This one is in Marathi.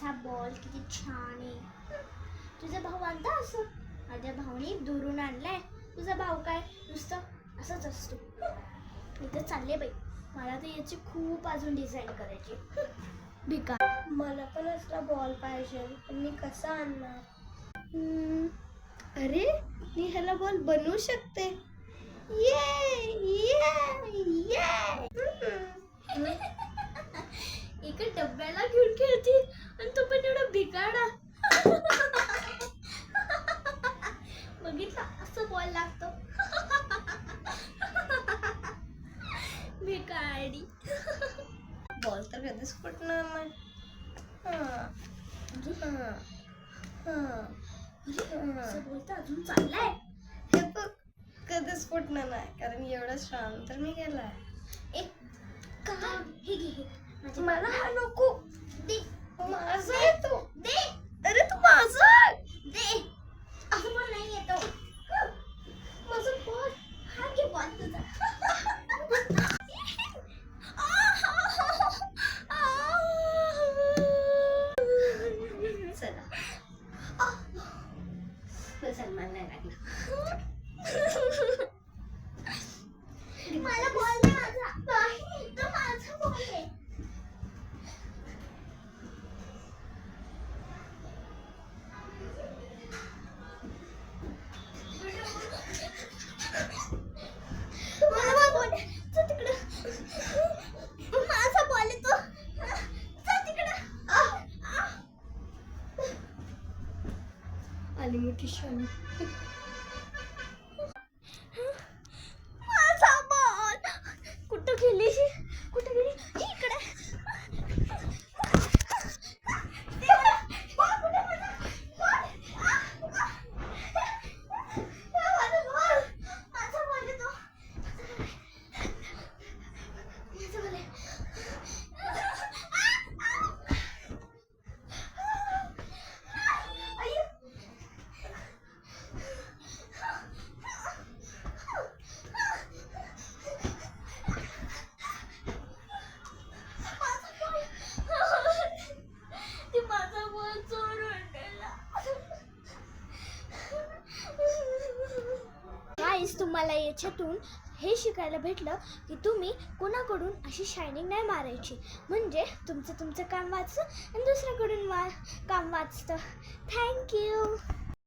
माझा बॉल किती छान आहे. तुझा भाऊ आणता असं? माझ्या भाऊने दुरून आणलाय. तुझा भाऊ काय नुसतं असंच असतो. मी तर चालले बाई, मला तर याची खूप अजून डिझाईन करायची. भिकार. मला पण असला बॉल पाहिजे, पण मी कसा आणणार? अरे, मी ह्याला बॉल बनवू शकते. ये ये ये. एका डब्याला घेऊन खेळते आणि तो पण एवढा भिकाडा. बघितलं, असं बॉल लागतो. भिकाडी. बॉल तर कधीच फुटणार नाही. असं बोलतं अजून चाललाय. हे बघ, कधीच फुटणार नाही, कारण एवढं श्राम तर मी केलाय. एक का हे घे हे. मला हा नको. दे. माझा आहे तो. दे. अरे तू माझा दे. असं पण नाही येतो. माझा बॉल. हा घे बॉल तुझा. चला. सलमान नाही लागला. मला बॉल दे माझा. नाही, तो माझा बॉल आहे. मला बॉल दे. चल तिकडं. माझा बॉल आहे तो. चल तिकडं. आली मोठी शानी. माझा बॉल कुठं गेली? कुठं गेली? इकडे. देवा, बॉल कुठे माझा? बॉल. माझा बॉल. माझा बॉल आहे तो. माझा बॉल आहे. अय्यो. ते माझा बॉल चोरून नेला. गाईस, तुम्हाला याच्यातून हे शिकायला भेटलं की तुम्ही कोणाकडून अशी शायनिंग नाही मारायची, म्हणजे तुमचं काम वाचतं आणि दुसऱ्याकडून काम वाचतं. थँक्यू.